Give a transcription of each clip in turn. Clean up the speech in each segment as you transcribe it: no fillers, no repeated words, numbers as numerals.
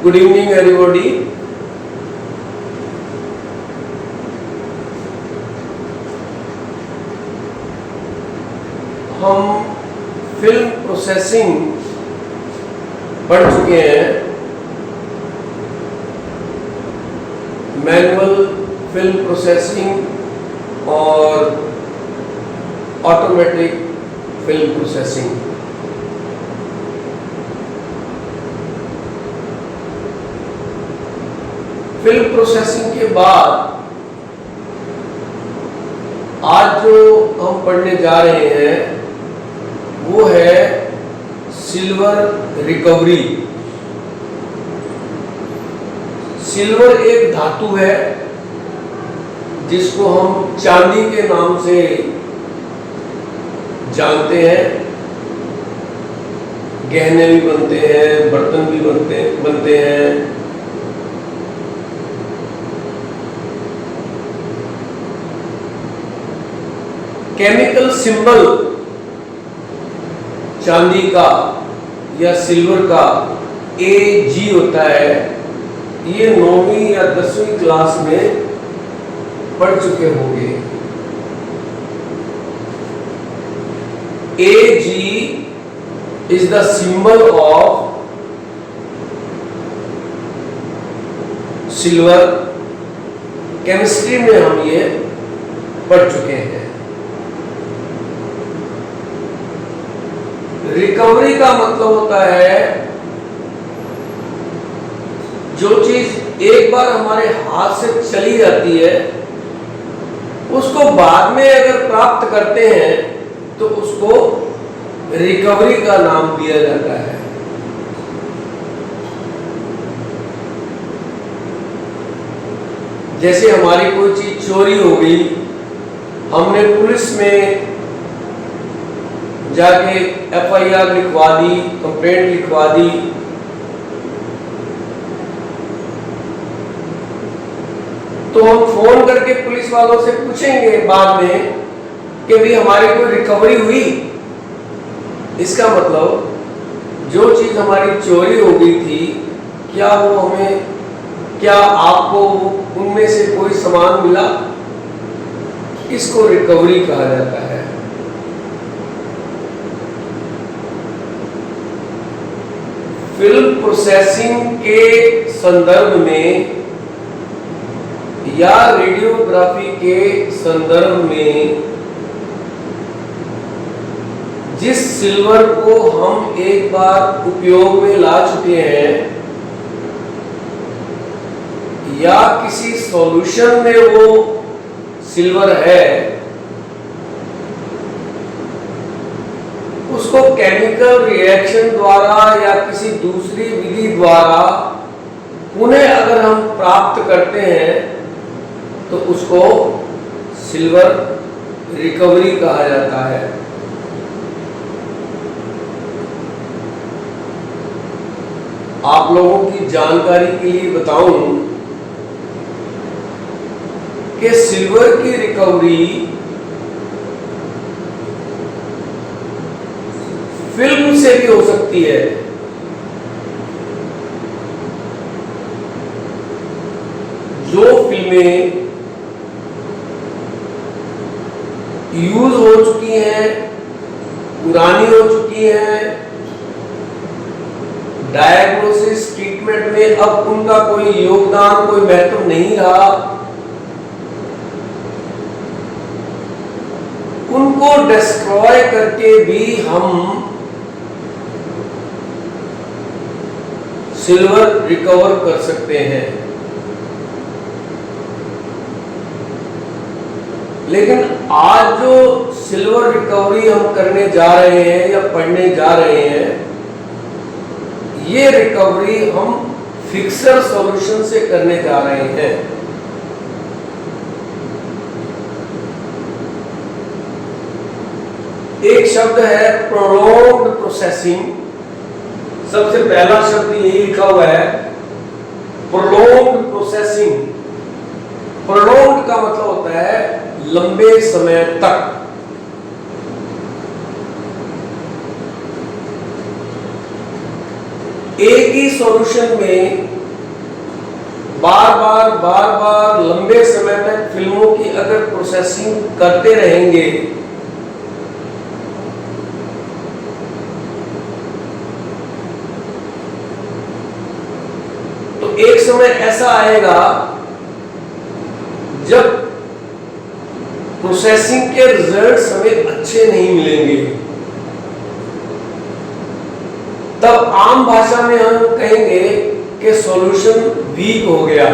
Good evening everybody. हम film processing पढ़ चुके हैं, मैनुअल फिल्म प्रोसेसिंग और automatic film processing. Film processing के बाद आज जो हम पढ़ने जा रहे हैं वो है सिल्वर रिकवरी। सिल्वर एक धातु है जिसको हम चांदी के नाम से जानते हैं। गहने भी बनते हैं, बर्तन भी बनते हैं। केमिकल सिंबल चांदी का या सिल्वर का Ag होता है। ये 9वीं या 10वीं क्लास में पढ़ चुके होंगे। Ag is the symbol of silver. Chemistry में हम ये पढ़ चुके हैं। रिकवरी का मतलब होता है जो चीज एक बार हमारे हाथ से चली जाती है उसको बाद में अगर प्राप्त करते हैं तो उसको रिकवरी का नाम दिया जाता है। जैसे हमारी कोई चीज चोरी हो गई, हमने पुलिस में जाके FIR लिखवा दी, कंप्लेंट लिखवा दी, तो हम फोन करके पुलिस वालों से पूछेंगे बाद में कि भी हमारी कोई रिकवरी हुई। इसका मतलब जो चीज हमारी चोरी हो गई थी, क्या आपको उनमें से कोई सामान मिला? इसको रिकवरी कहा जाता है। फिल्म प्रोसेसिंग के संदर्भ में या रेडियोग्राफी के संदर्भ में जिस सिल्वर को हम एक बार उपयोग में ला चुके हैं या किसी सॉल्यूशन में वो सिल्वर है, उसको केमिकल रिएक्शन द्वारा या किसी दूसरी विधि द्वारा पुनः अगर हम प्राप्त करते हैं तो उसको सिल्वर रिकवरी कहा जाता है। आप लोगों की जानकारी के लिए बताऊं कि सिल्वर की रिकवरी फिल्म से भी हो सकती है। जो फिल्में यूज हो चुकी हैं, पुरानी हो चुकी हैं, डायग्नोसिस ट्रीटमेंट में अब उनका कोई योगदान, कोई महत्व नहीं रहा, उनको डिस्ट्रॉय करके भी हम सिल्वर रिकवर कर सकते हैं। लेकिन आज जो सिल्वर रिकवरी हम करने जा रहे हैं या पढ़ने जा रहे हैं, ये रिकवरी हम फिक्सर सॉल्यूशन से करने जा रहे हैं। एक शब्द है प्रोलॉन्ग्ड प्रोसेसिंग। सबसे पहला शब्द यही लिखा हुआ है, प्रोलॉन्ग्ड प्रोसेसिंग। प्रोलॉन्ग्ड का मतलब होता है लंबे समय तक। एक ही सॉल्यूशन में बार बार लंबे समय तक फिल्मों की अगर प्रोसेसिंग करते रहेंगे तो एक समय ऐसा आएगा जब प्रोसेसिंग के रिजल्ट्स हमें अच्छे नहीं मिलेंगे। तब आम भाषा में हम कहेंगे कि सॉल्यूशन वीक हो गया।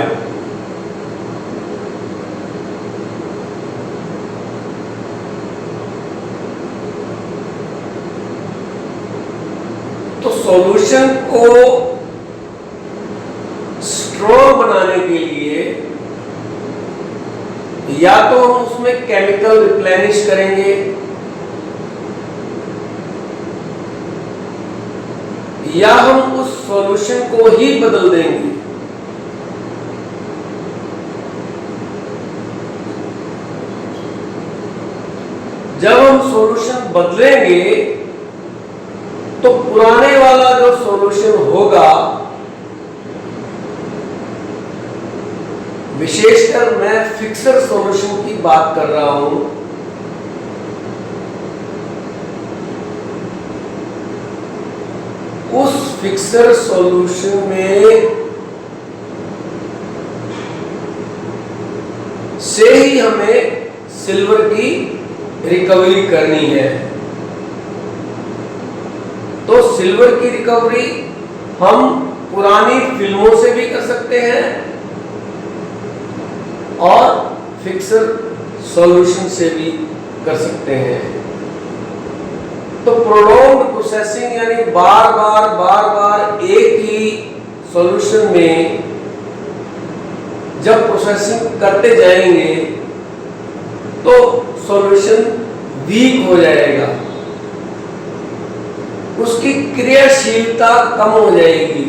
तो सॉल्यूशन को स्ट्रॉन्ग बनाने के लिए या तो हम उसमें केमिकल रिप्लेनिश करेंगे या हम उस सॉल्यूशन को ही बदल देंगे। जब हम सॉल्यूशन बदलेंगे तो पुराने वाला जो सॉल्यूशन होगा, विशेषकर मैं फिक्सर सॉल्यूशन की बात कर रहा हूं, उस फिक्सर सॉल्यूशन में से ही हमें सिल्वर की रिकवरी करनी है। तो सिल्वर की रिकवरी हम पुरानी फिल्मों से भी कर सकते हैं और फिक्सर सॉल्यूशन से भी कर सकते हैं। तो प्रोलॉन्ग्ड प्रोसेसिंग यानी बार बार एक ही सॉल्यूशन में जब प्रोसेसिंग करते जाएंगे तो सॉल्यूशन वीक हो जाएगा, उसकी क्रियाशीलता कम हो जाएगी।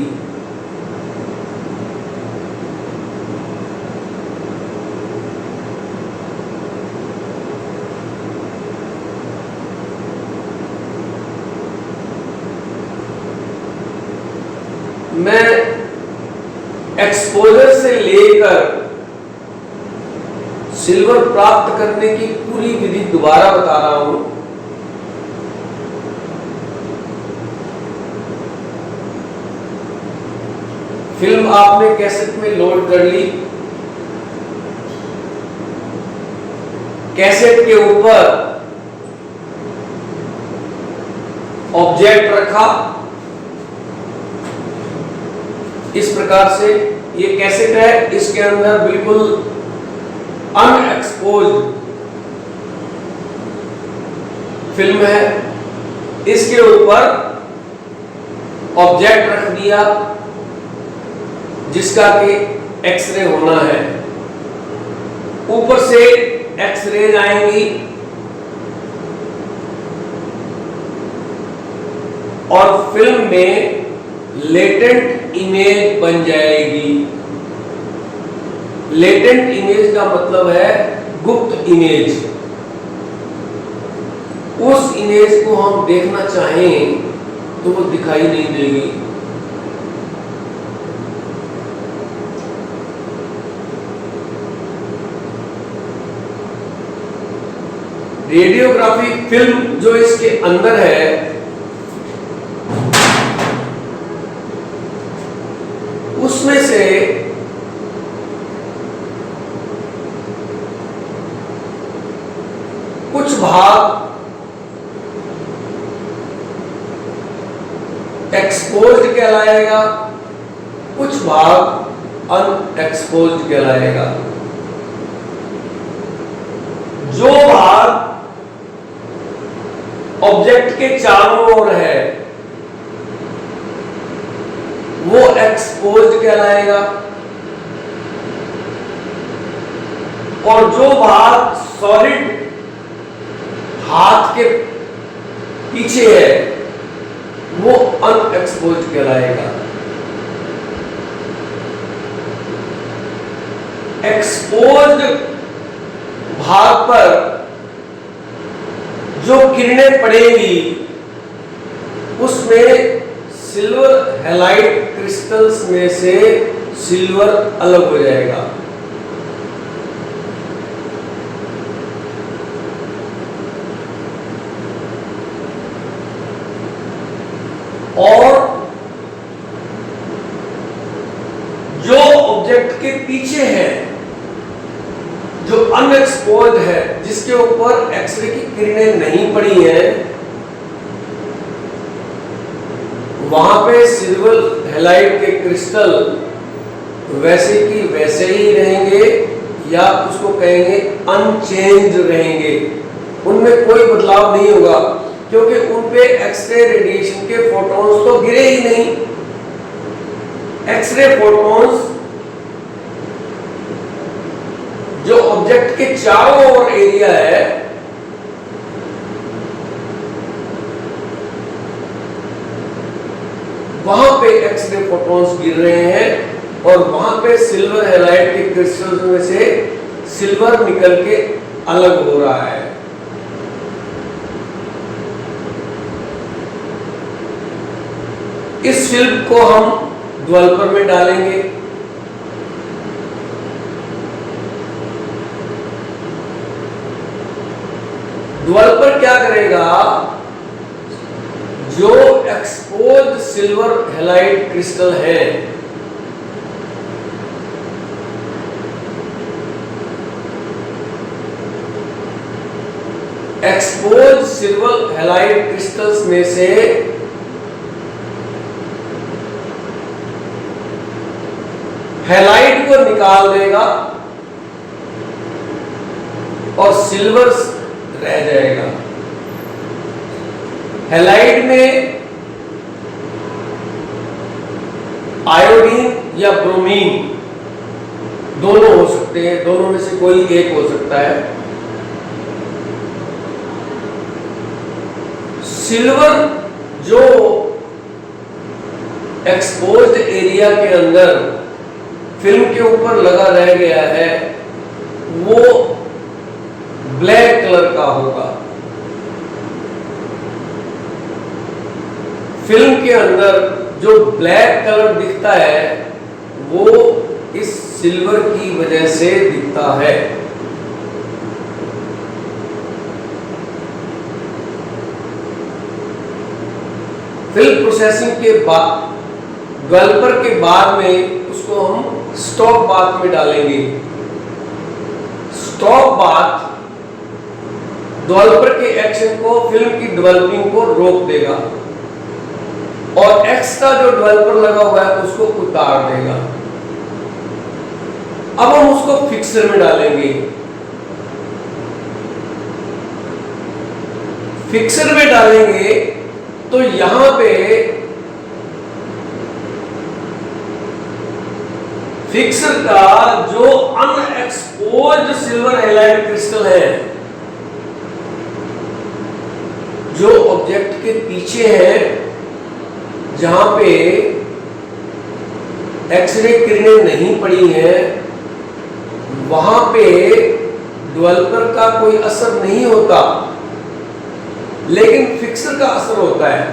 मैं एक्सपोजर से लेकर सिल्वर प्राप्त करने की पूरी विधि दोबारा बता रहा हूं। फिल्म आपने कैसेट में लोड कर ली, कैसेट के ऊपर ऑब्जेक्ट रखा, इस प्रकार से ये कैसेट है, इसके अंदर बिल्कुल अनएक्सपोज्ड फिल्म है, इसके ऊपर ऑब्जेक्ट रख दिया जिसका कि एक्सरे होना है, ऊपर से एक्सरेज आएंगी और फिल्म में लेटेंट इमेज बन जाएगी। लेटेंट इमेज का मतलब है गुप्त इमेज। उस इमेज को हम देखना चाहें तो वो दिखाई नहीं देगी। रेडियोग्राफी फिल्म जो इसके अंदर है उसमें से कुछ भाग एक्सपोज्ड कहलाएगा, कुछ भाग अनएक्सपोज्ड कहलाएगा। जो भाग ऑब्जेक्ट के चारों ओर है वो एक्सपोज्ड कहलाएगा और जो भाग सॉलिड हाथ के पीछे है वो अनएक्सपोज्ड कहलाएगा। एक्सपोज्ड भाग पर जो किरणें पड़ेगी उसमें सिल्वर हैलाइड क्रिस्टल्स में से सिल्वर अलग हो जाएगा। और जो ऑब्जेक्ट के पीछे है, जो अनएक्सपोज्ड है, जिसके ऊपर एक्सरे की किरणें नहीं पड़ी हैं, वहां पे सिल्वर हैलाइड के क्रिस्टल वैसे की वैसे ही रहेंगे, या उसको कहेंगे अनचेंज्ड रहेंगे। उनमें कोई बदलाव नहीं होगा, क्योंकि उन पे एक्सरे रेडिएशन के फोटॉन्स तो गिरे ही नहीं। एक्सरे फोटॉन्स जो ऑब्जेक्ट के चारों ओर एरिया है, वहां पे एक्सरे फोटॉन्स गिर रहे हैं, और वहां पे सिल्वर हैलाइड के क्रिस्टल्स में से सिल्वर निकल के अलग हो रहा है। इस फिल्म को हम डेवलपर में डालेंगे। डेवलपर क्या करेगा? जो एक्सपोज्ड सिल्वर हैलाइड क्रिस्टल है, एक्सपोज्ड सिल्वर हैलाइड क्रिस्टल्स में से हैलाइड को निकाल देगा और सिल्वर रह जाएगा। हैलाइड में आयोडीन या ब्रोमीन दोनों हो सकते हैं, दोनों में से कोई एक हो सकता है। सिल्वर जो एक्सपोज्ड एरिया के अंदर फिल्म के ऊपर लगा रह गया है, वो ब्लैक कलर का होगा। फिल्म के अंदर जो ब्लैक कलर दिखता है, वो इस सिल्वर की वजह से दिखता है। फिल्म प्रोसेसिंग के बाद, डेवलपर के बाद में उसको हम स्टॉप बाथ में डालेंगे। स्टॉप बाथ डेवलपर के एक्शन को, फिल्म की डेवलपिंग को रोक देगा, और एक्स्ट्रा जो डेवलपर लगा हुआ है उसको उतार देगा। अब हम उसको फिक्सर में डालेंगे। फिक्सर में डालेंगे तो यहां पे फिक्सर का जो अनएक्सपोज्ड सिल्वर हैलाइड क्रिस्टल है, जो ऑब्जेक्ट के पीछे है, जहां पे एक्सरे किरणें नहीं पड़ी हैं, वहां पे डेवलपर का कोई असर नहीं होता, लेकिन फिक्सर का असर होता है।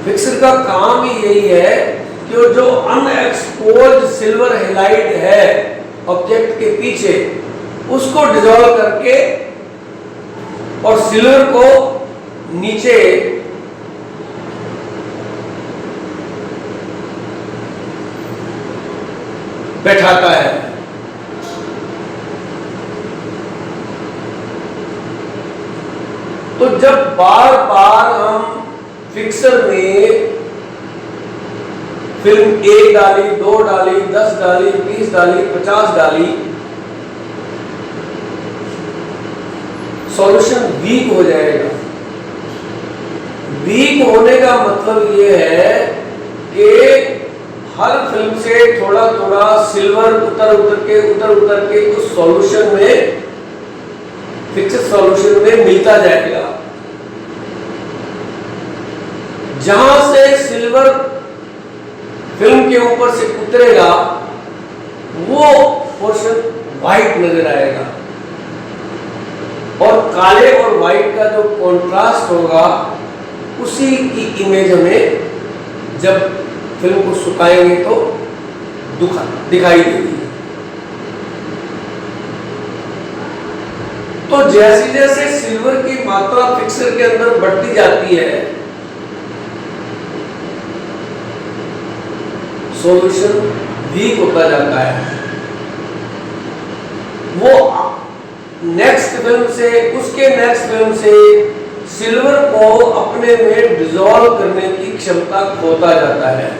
फिक्सर का काम ही यही है कि जो अनएक्सपोज्ड सिल्वर हैलाइड है ऑब्जेक्ट के पीछे, उसको डिसॉल्व करके और सिल्वर को नीचे बैठाता है। तो जब बार बार हम फिक्सर में फिल्म 1 डाली, 2 डाली, 10 डाली, 20 डाली, 50 डाली, सॉल्यूशन वीक हो जाएगा। वीक होने का मतलब ये है कि हर फिल्म से थोड़ा थोड़ा सिल्वर उतर के उस सॉल्यूशन में, फिक्सर सॉल्यूशन में मिलता जाएगा। जहां से सिल्वर फिल्म के ऊपर से उतरेगा, वो पोर्शन व्हाइट नजर आएगा, और काले और व्हाइट का जो कंट्रास्ट होगा, उसी की इमेज हमें जब फिल्म को सुखाएंगे तो दिखाई देगी। तो जैसे जैसे सिल्वर की मात्रा फिक्सर के अंदर बढ़ती जाती है, सॉल्यूशन वीक होता जाता है। वो नेक्स्ट फिल्म से, उसके नेक्स्ट फिल्म से सिल्वर को अपने में डिसॉल्व करने की क्षमता खोता जाता है।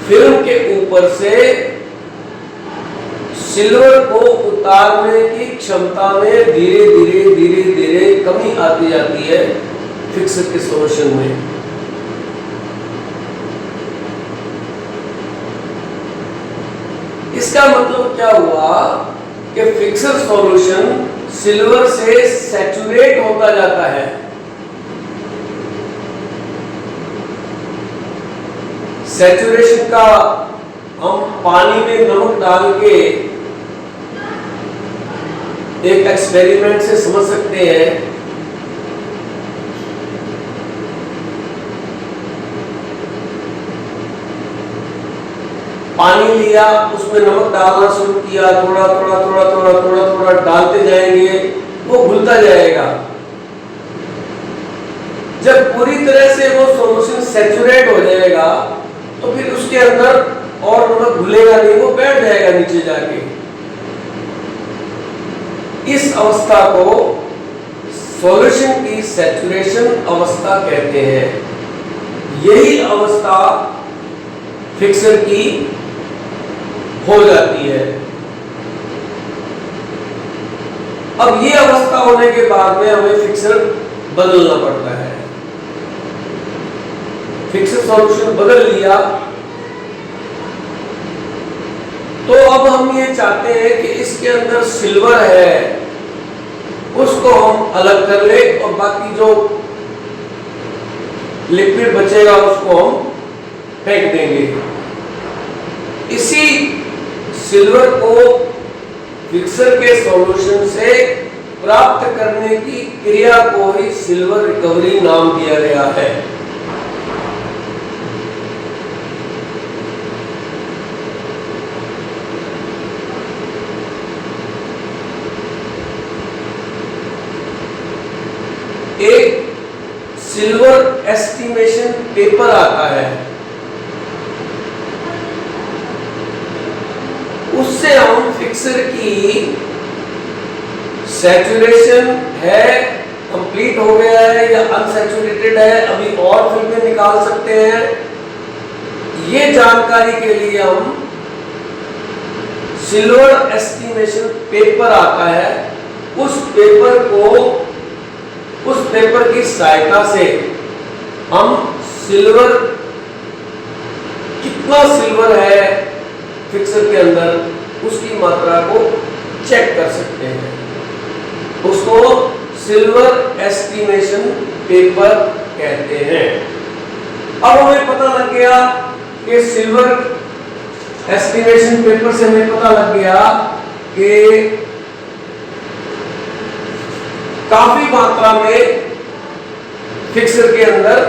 फिल्म के ऊपर से सिल्वर को उतारने की क्षमता में धीरे धीरे धीरे धीरे कमी आती जाती है फिक्सर के सॉल्यूशन में। इसका मतलब क्या हुआ कि फिक्सर सॉल्यूशन सिल्वर से सैचुरेट होता जाता है। सैचुरेशन का हम पानी में नमक डाल के एक एक्सपेरिमेंट से समझ सकते हैं। पानी लिया, उसमें नमक डालना शुरू किया, थोड़ा थोड़ा थोड़ा थोड़ा थोड़ा थोड़ा डालते जाएंगे, वो घुलता जाएगा। जब पूरी तरह से वो सॉल्यूशन सैचुरेट हो जाएगा तो फिर उसके अंदर और नमक घुलेगा नहीं, वो बैठ जाएगा नीचे जाके। इस अवस्था को सॉल्यूशन की सैचुरेशन अवस्था कहते हैं। यही अवस्था फिक्सर की हो जाती है। अब ये अवस्था होने के बाद में हमें फिक्सर बदलना पड़ता है। फिक्सर सॉल्यूशन बदल लिया तो अब हम ये चाहते हैं कि इसके अंदर सिल्वर है उसको हम अलग कर ले और बाकी जो लिक्विड बचेगा उसको हम फेंक देंगे। इसी सिल्वर को फिक्सर के सॉल्यूशन से प्राप्त करने की क्रिया को ही सिल्वर रिकवरी नाम दिया गया है। एक सिल्वर एस्टिमेशन पेपर आता है, उससे हम फिक्सर की सैचुरेशन है, कंप्लीट हो गया है या अनसैचुरेटेड है, अभी और फिल्में निकाल सकते हैं। ये जानकारी के लिए हम सिल्वर एस्टिमेशन पेपर आता है, उस पेपर की सहायता से हम सिल्वर, कितना सिल्वर है फिक्सर के अंदर उसकी मात्रा को चेक कर सकते हैं। उसको सिल्वर एस्टिमेशन पेपर कहते हैं। अब हमें पता लग गया कि सिल्वर एस्टिमेशन पेपर से हमें पता लग गया कि काफी मात्रा में फिक्सर के अंदर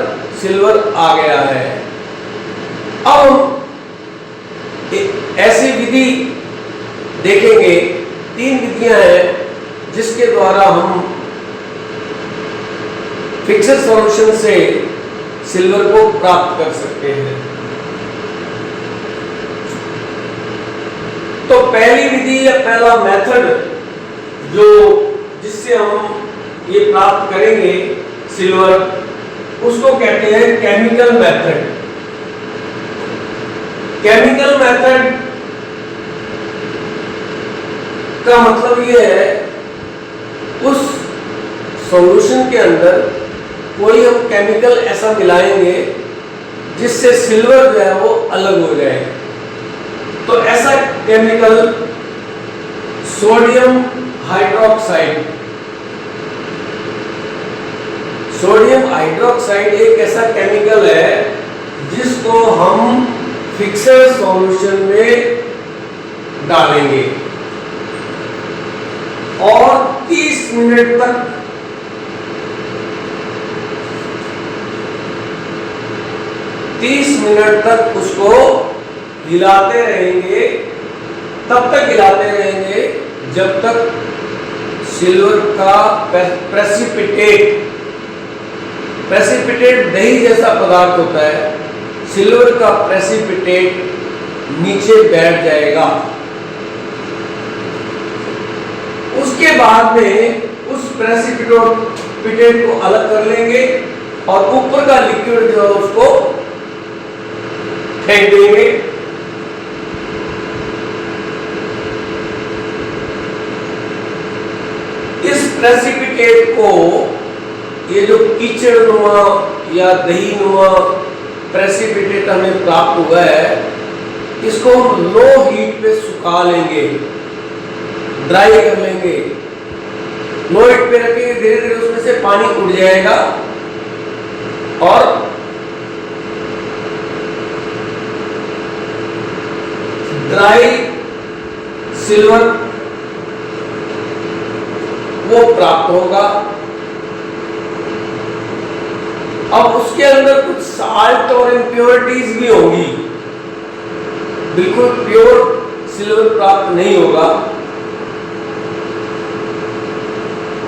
सिल्वर आ गया है। अब हम ऐसी विधि देखेंगे, 3 विधियां हैं जिसके द्वारा हम फिक्सर सॉल्यूशन से सिल्वर को प्राप्त कर सकते हैं। तो पहली विधि या पहला मेथड जो जिससे हम ये प्राप्त करेंगे सिल्वर, उसको कहते हैं केमिकल मेथड। केमिकल मेथड का मतलब ये है उस सॉल्यूशन के अंदर कोई हम केमिकल ऐसा मिलाएंगे जिससे सिल्वर जो है वो अलग हो जाए। तो ऐसा chemical sodium hydroxide. Sodium hydroxide एक ऐसा केमिकल है जिसको हम फिक्सर सॉल्यूशन में डालेंगे और 30 मिनट तक 30 मिनट तक उसको हिलाते रहेंगे। तब तक हिलाते रहेंगे जब तक सिल्वर का प्रेसिपिटेट दही जैसा पदार्थ होता है, सिल्वर का प्रेसिपिटेट नीचे बैठ जाएगा। उसके बाद में उस प्रेसिपिटेट को अलग कर लेंगे और ऊपर का लिक्विड जो है उसको फेंक देंगे। इस प्रेसिपिटेट को, ये जो कीचड़नुमा या दही नुमा प्रेसिपिटेट हमें प्राप्त हुआ है, इसको हम लो हीट पे सुखा लेंगे, ड्राई कर लेंगे। लो हीट पे रखेंगे, धीरे धीरे उसमें से पानी उड़ जाएगा और ड्राई सिल्वर वो प्राप्त होगा। अब उसके अंदर कुछ साल्ट और इम्प्योरिटीज भी होगी, बिल्कुल प्योर सिल्वर प्राप्त नहीं होगा।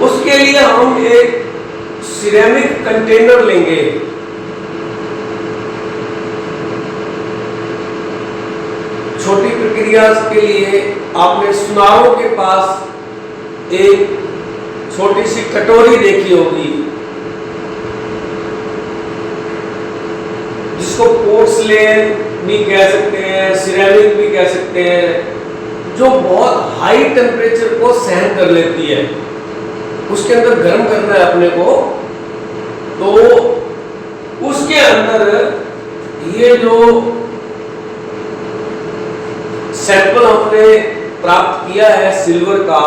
उसके लिए हम एक सिरेमिक कंटेनर लेंगे। छोटी प्रक्रिया के लिए आपने सुनारों के पास एक छोटी सी कटोरी देखी होगी, जिसको पोर्सलेन भी कह सकते हैं, सिरेमिक भी कह सकते हैं, जो बहुत हाई टेम्परेचर को सहन कर लेती है। उसके अंदर गर्म करना है अपने को, तो उसके अंदर ये जो सैंपल हमने प्राप्त किया है सिल्वर का,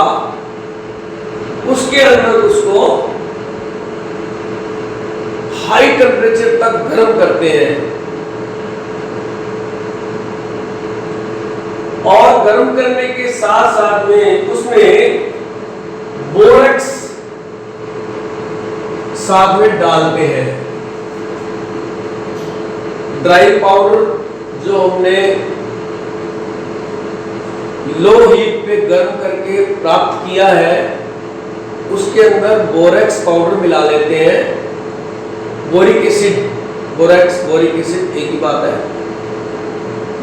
उसके अंदर उसको हाई टेम्परेचर तक गर्म करते हैं और गर्म करने के साथ साथ में उसमें बोरेक्स साथ में डालते हैं। ड्राई पाउडर जो हमने लो हीट पे गर्म करके प्राप्त किया है, उसके अंदर बोरेक्स पाउडर मिला लेते हैं। Boric acid, borax boric acid एक ही बात है,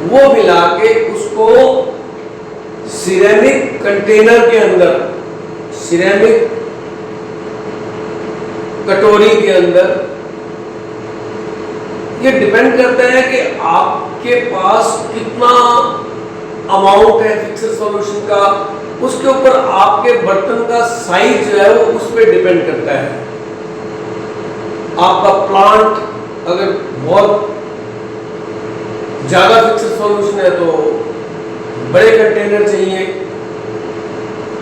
वो मिला के उसको सिरेमिक कंटेनर के अंदर, सिरेमिक कटोरी के अंदर, ये डिपेंड करता है कि आपके पास कितना अमाउंट है फिक्स्ड सॉल्यूशन का, उसके ऊपर आपके बर्तन का साइज जो है वो उस पर डिपेंड करता है। आपका प्लांट अगर बहुत ज्यादा फिक्स्ड सॉल्यूशन है तो बड़े कंटेनर चाहिए,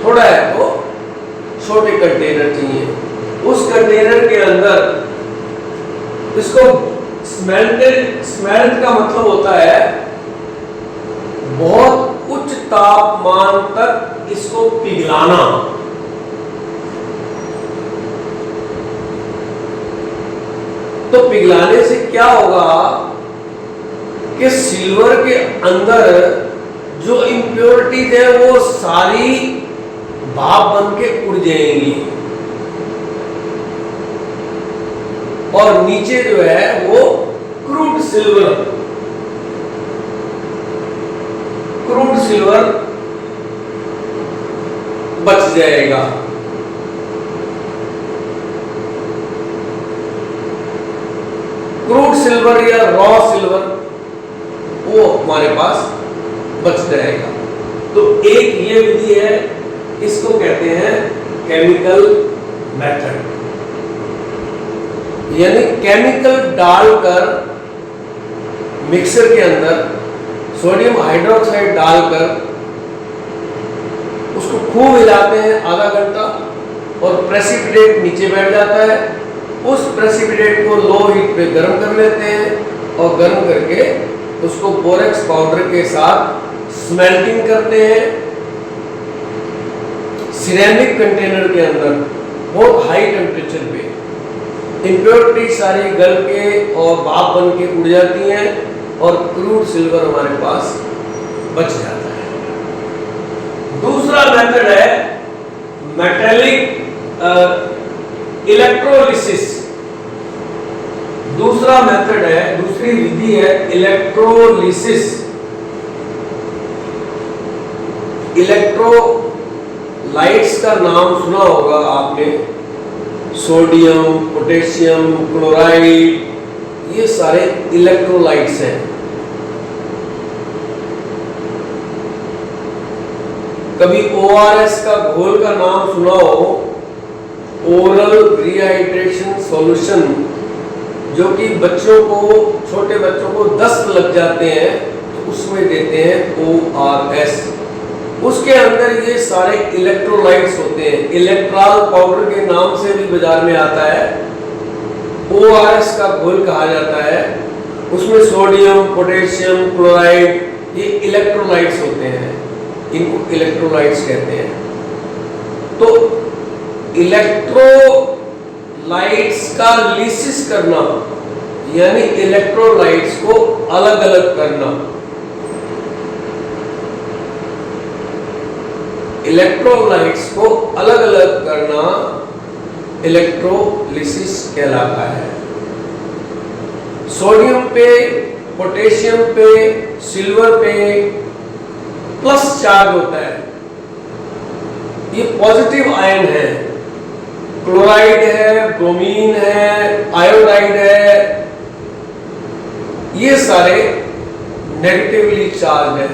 थोड़ा है तो छोटे कंटेनर चाहिए। उस कंटेनर के अंदर इसको स्मेल्ट का मतलब होता है बहुत उच्च तापमान तक इसको पिघलाना। तो पिघलाने से क्या होगा कि सिल्वर के अंदर जो इम्प्योरिटीज है वो सारी भाप बन के उड़ जाएंगी और नीचे जो है वो क्रूड सिल्वर बच जाएगा। क्रूड सिल्वर या रॉ सिल्वर वो हमारे पास बच जाएगा। तो एक ये विधि है, इसको कहते हैं केमिकल मेथड, यानी केमिकल डालकर मिक्सर के अंदर सोडियम हाइड्रोक्साइड डालकर उसको खूब हिलाते हैं आधा घंटा और प्रेसिपिटेट नीचे बैठ जाता है। उस प्रेसिपिटेट को लो हीट पे गर्म कर लेते हैं और गर्म करके उसको बोरेक्स पाउडर के साथ स्मेल्टिंग करते हैं सिरेमिक कंटेनर के अंदर बहुत हाई टेम्परेचर पे। इम्प्योरिटी सारी गल के और भाप बन के उड़ जाती हैं और क्रूड सिल्वर हमारे पास बच जाता है। दूसरा मेथड है मेटेलिक इलेक्ट्रोलिसिस। दूसरा मेथड है, दूसरी विधि है इलेक्ट्रोलिसिस। इलेक्ट्रोलाइट्स का नाम सुना होगा आपने, सोडियम, पोटेशियम, क्लोराइड, ये सारे इलेक्ट्रोलाइट्स हैं। कभी ORS का घोल का नाम सुना हो, ओरल रिहाइड्रेशन सॉल्यूशन, जो कि बच्चों को, छोटे बच्चों को दस्त लग जाते हैं तो उसमें देते हैं ORS। उसके अंदर ये सारे इलेक्ट्रोलाइट्स होते हैं। इलेक्ट्रॉल पाउडर के नाम से भी बाजार में आता है, ORS का घोल कहा जाता है। उसमें सोडियम, पोटेशियम, क्लोराइड, ये इलेक्ट्रोलाइट्स होते हैं, इनको इलेक्ट्रोलाइट्स कहते हैं। तो इलेक्ट्रोलाइट्स का लिसिस करना यानी इलेक्ट्रोलाइट्स को अलग अलग करना, इलेक्ट्रोलाइट्स को अलग अलग करना इलेक्ट्रोलिसिस कहलाता है। सोडियम पे, पोटेशियम पे, सिल्वर पे प्लस चार्ज होता है, ये पॉजिटिव आयन है। क्लोराइड है, ब्रोमीन है, आयोडाइड है, ये सारे नेगेटिवली चार्ज है।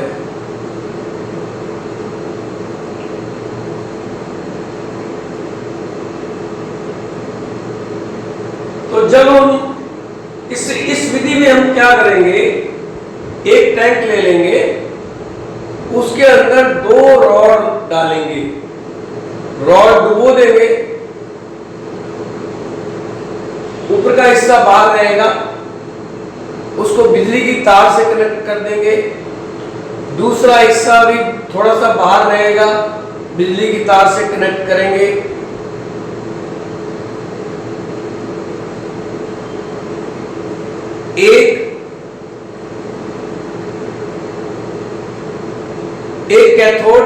तो जब हम इस विधि में हम क्या करेंगे, एक टैंक ले लेंगे, उसके अंदर 2 रॉड डालेंगे, रॉड डुबो देंगे, ऊपर का हिस्सा बाहर रहेगा, उसको बिजली की तार से कनेक्ट कर देंगे। दूसरा हिस्सा भी थोड़ा सा बाहर रहेगा, बिजली की तार से कनेक्ट करेंगे। एक कैथोड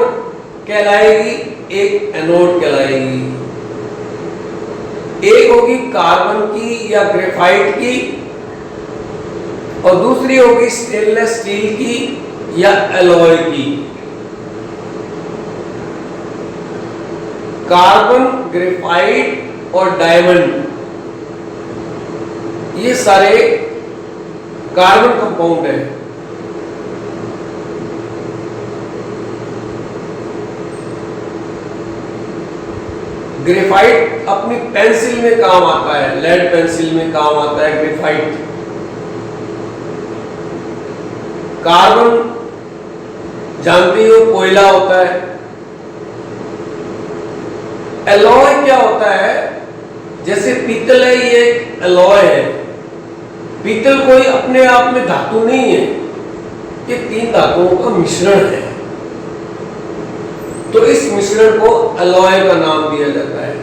कहलाएगी, एक एनोड कहलाएगी। एक होगी कार्बन की या ग्रेफाइट की और दूसरी होगी स्टेनलेस स्टील की या एलॉय की। कार्बन, ग्रेफाइट और डायमंड, ये सारे कार्बन कंपाउंड है। ग्रेफाइट अपनी पेंसिल में काम आता है, लेड पेंसिल में काम आता है ग्रेफाइट। कार्बन जानती हो कोयला होता है। एलॉय क्या होता है, जैसे पीतल है, ये एलॉय है। पीतल कोई अपने आप में धातु नहीं है, ये 3 धातुओं का मिश्रण है, तो इस मिश्रण को एलॉय का नाम दिया जाता है।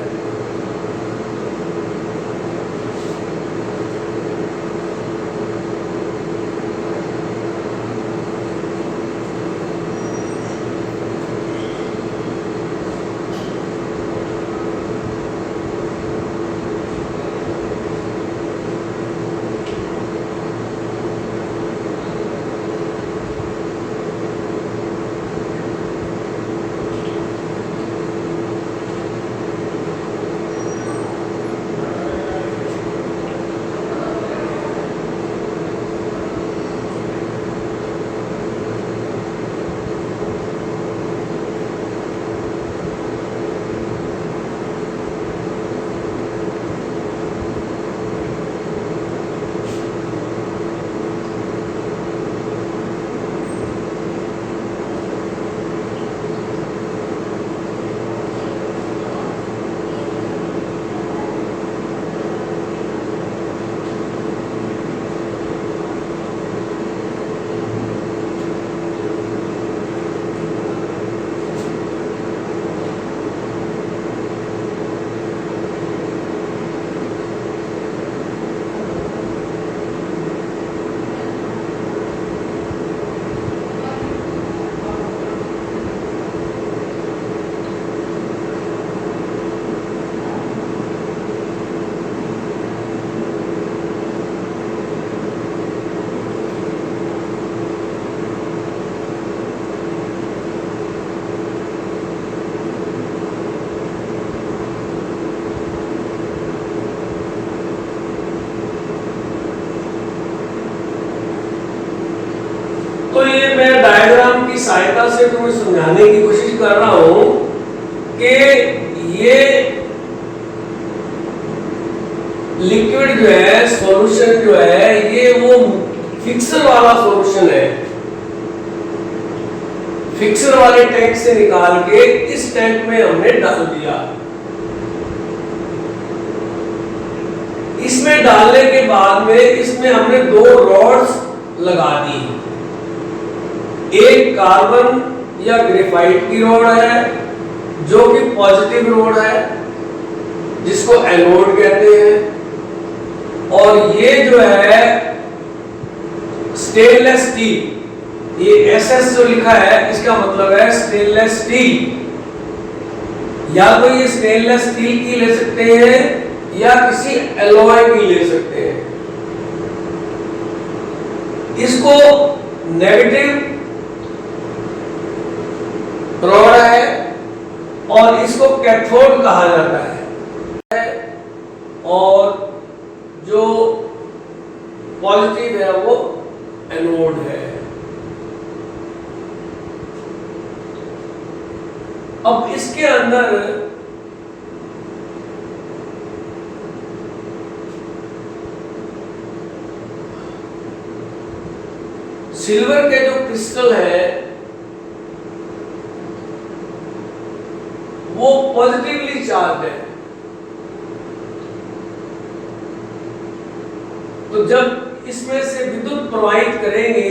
सहायता से तुम्हें समझाने की कोशिश कर रहा हूं कि ये लिक्विड जो है, सॉल्यूशन जो है, ये वो फिक्सर वाला सॉल्यूशन है। फिक्सर वाले टैंक से निकाल के इस टैंक में हमने डाल दिया। इसमें डालने के बाद में इसमें हमने 2 रॉड्स लगा दी। एक कार्बन या ग्रेफाइट की रॉड है जो कि पॉजिटिव रॉड है, जिसको एनोड कहते हैं, और ये जो है स्टेनलेस स्टील, ये SS जो लिखा है इसका मतलब है स्टेनलेस स्टील। या तो ये स्टेनलेस स्टील की ले सकते हैं या किसी एलॉय की ले सकते हैं। इसको नेगेटिव रॉड है और इसको कैथोड कहा जाता है, और जो पॉजिटिव है वो एनोड है। अब इसके अंदर सिल्वर के जो क्रिस्टल है वो पॉजिटिवली चार्ज है। तो जब इसमें से विद्युत प्रवाहित करेंगे,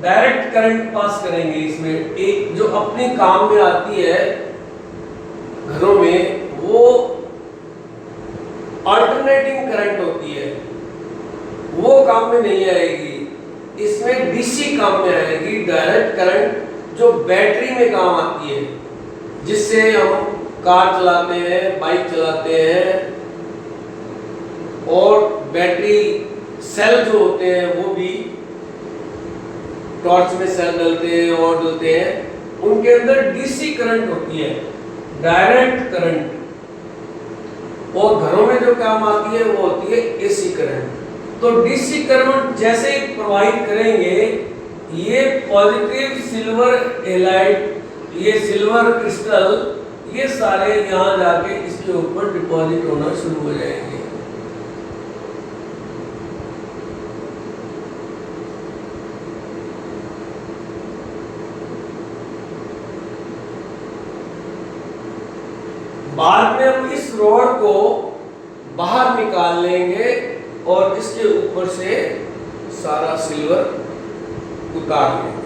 डायरेक्ट करंट पास करेंगे, इसमें एक जो अपने काम में आती है घरों में, वो अल्टरनेटिंग करंट होती है, वो काम में नहीं आएगी। इसमें डीसी काम में आएगी, डायरेक्ट करंट, जो बैटरी में काम आती है, जिससे हम कार चलाते हैं, बाइक चलाते हैं, और बैटरी सेल जो होते हैं वो भी टॉर्च में सेल डलते हैं और डलते हैं, उनके अंदर डीसी करंट होती है, डायरेक्ट करंट। और घरों में जो काम आती है वो होती है एसी करंट। तो डीसी करंट जैसे प्रवाहित करेंगे, ये पॉजिटिव सिल्वर हैलाइड, ये सिल्वर क्रिस्टल, ये सारे यहाँ जाके इसके ऊपर डिपॉजिट होना शुरू हो जाएंगे। बाद में हम इस रॉड को बाहर निकाल लेंगे और इसके ऊपर से सारा सिल्वर उतार लेंगे।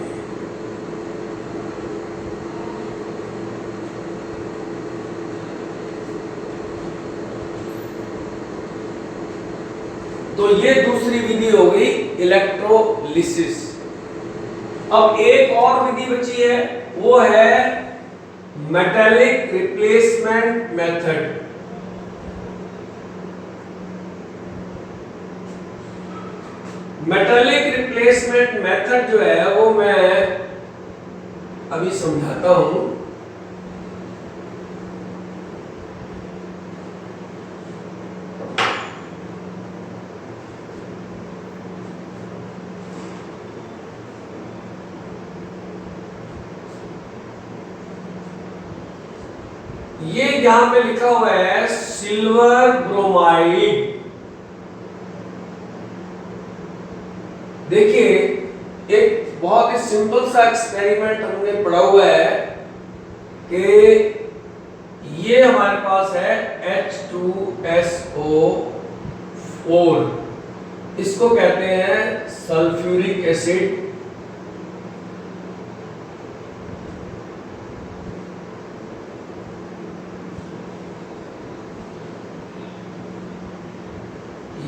तो ये दूसरी विधि हो गई इलेक्ट्रोलिसिस। अब एक और विधि बची है, वो है metallic replacement method. Metallic replacement method जो है वो मैं अभी समझाता हूं। ये यहां पे लिखा हुआ है सिल्वर ब्रोमाइड। देखिए, एक बहुत ही सिंपल सा एक्सपेरिमेंट हमने पढ़ा हुआ है कि ये हमारे पास है H2SO4, इसको कहते हैं सल्फ्यूरिक एसिड।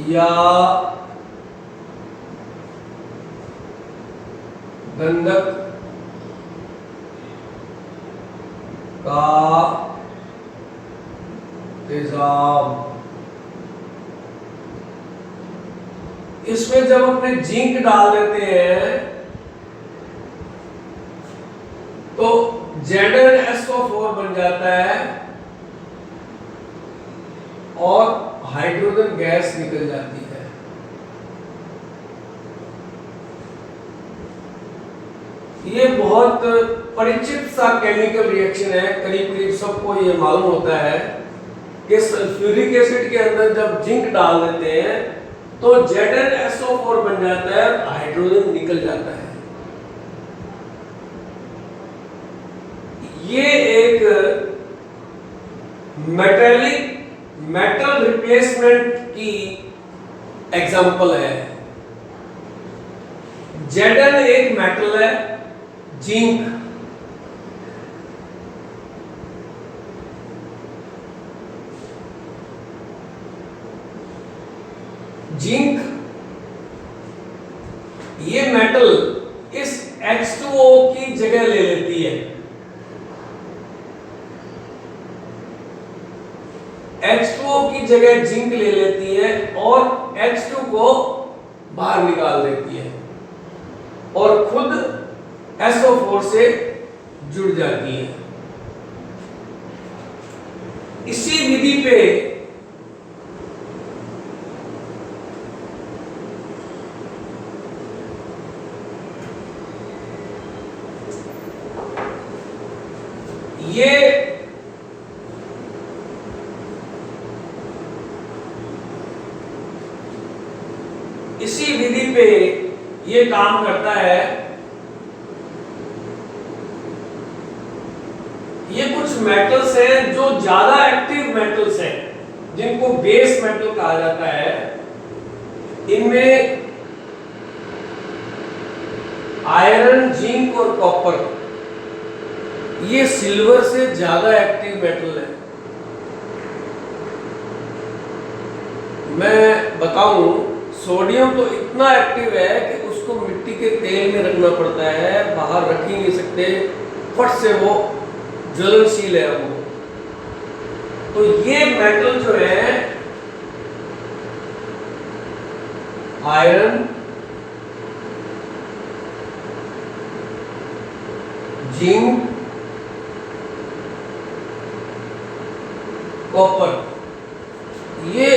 या गंधक का तेजाब। इसमें जब अपने जिंक डाल देते हैं तो ZnSO4 बन जाता है और हाइड्रोजन गैस निकल जाती है। ये बहुत परिचित सा केमिकल रिएक्शन है, करीब करीब सबको ये मालूम होता है कि सल्फ्यूरिक एसिड के अंदर जब जिंक डाल देते हैं तो ZnSO4 बन जाता है, हाइड्रोजन निकल जाता है। ये एक मेटल रिप्लेसमेंट की एग्जांपल है। Zn एक मेटल है, जिंक ये मेटल इस H2O की जगह ले लेती है। H2O की जगह जिंक ले लेती है और H2 को बाहर निकाल देती है और खुद SO4 से जुड़ जाती है। इसी विधि पे ये काम करता है। ये कुछ मेटल्स हैं जो ज्यादा एक्टिव मेटल्स हैं, जिनको बेस मेटल कहा जाता है। इनमें आयरन, जिंक और कॉपर, ये सिल्वर से ज्यादा एक्टिव मेटल है। मैं बताऊं, सोडियम तो इतना एक्टिव है कि उसको मिट्टी के तेल में रखना पड़ता है, बाहर रख ही नहीं सकते, फट से वो ज्वलनशील है वो। तो ये मेटल जो है आयरन, जिंक, कॉपर, ये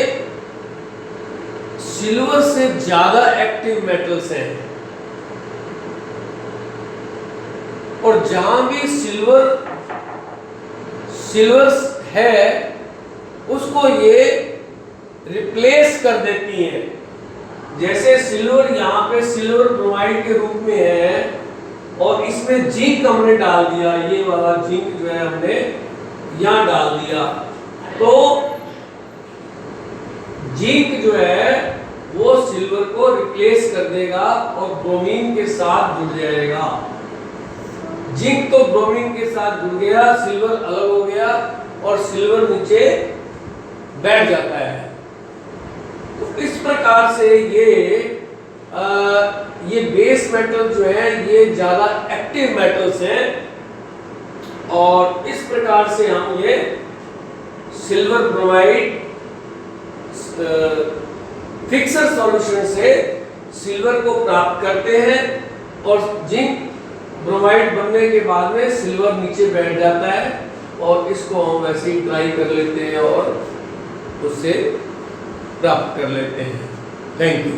सिल्वर से ज्यादा एक्टिव मेटल्स हैं। और जहां भी सिल्वर है उसको ये रिप्लेस कर देती हैं। जैसे सिल्वर यहाँ पे सिल्वर ब्रोमाइड के रूप में है और इसमें जिंक हमने डाल दिया, ये वाला जिंक जो है हमने यहाँ डाल दिया, तो जिंक जो है वो सिल्वर को रिप्लेस कर देगा और ब्रोमीन के साथ जुड़ जाएगा। जिंक तो ब्रोमीन के साथ जुड़ गया, सिल्वर अलग हो गया और सिल्वर नीचे बैठ जाता है। तो इस प्रकार से ये बेस मेटल जो है ये ज्यादा एक्टिव मेटल्स हैं और इस प्रकार से हम ये सिल्वर ब्रोमाइड फिक्सर सॉल्यूशन से सिल्वर को प्राप्त करते हैं और जिंक ब्रोमाइड बनने के बाद में सिल्वर नीचे बैठ जाता है और इसको हम वैसे ही ड्राई कर लेते हैं और उससे प्राप्त कर लेते हैं। Thank you.